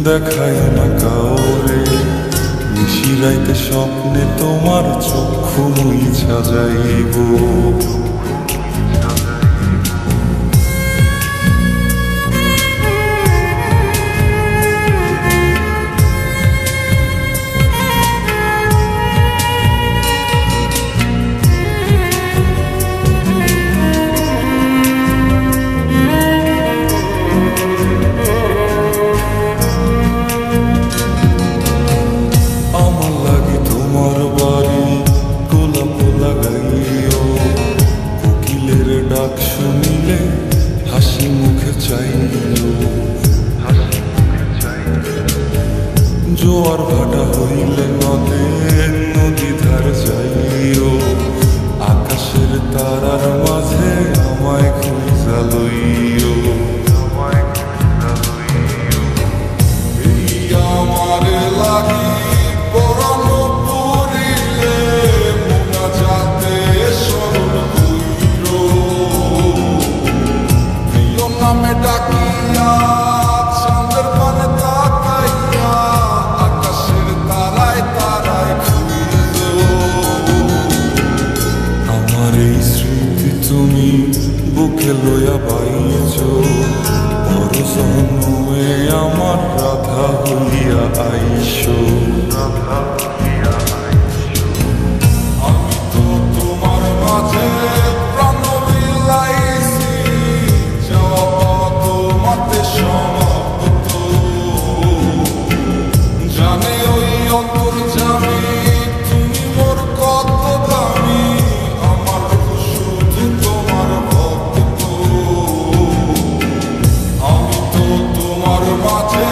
দেখায় না কাউরে নিশিরাইতে স্বপ্নে তোমার চক্ষু মুইছা যাইব। ডাক শুনিলে হাসি মুখে চাইও, জোয়ার ভাটা হইলে নদে নদী ধার যাইও, আকাশের তারার মাঝে আমায় খুঁজা লইও। আমার লাগি পরানো পড়িলে মোনা যাতে স্মরণ নামে ডাকিয়া চাঁদের পানে তাকাইয়া আকাশের তারায় তারায় খুঁজ। আমার এই স্মৃতি তুমি বুকে লইয়া বাইছ, বড় জন্মে আমার রাধা হইয়া আইস। আমি তো তোমার মাঝে প্রাণ বিলাইছি, সমাপ্ত জানে ওই অন্তর্যামী তুমি মোর কত দামি, আমার শুধু তোমার ভক্ত। আমি তো তোমার মাঝে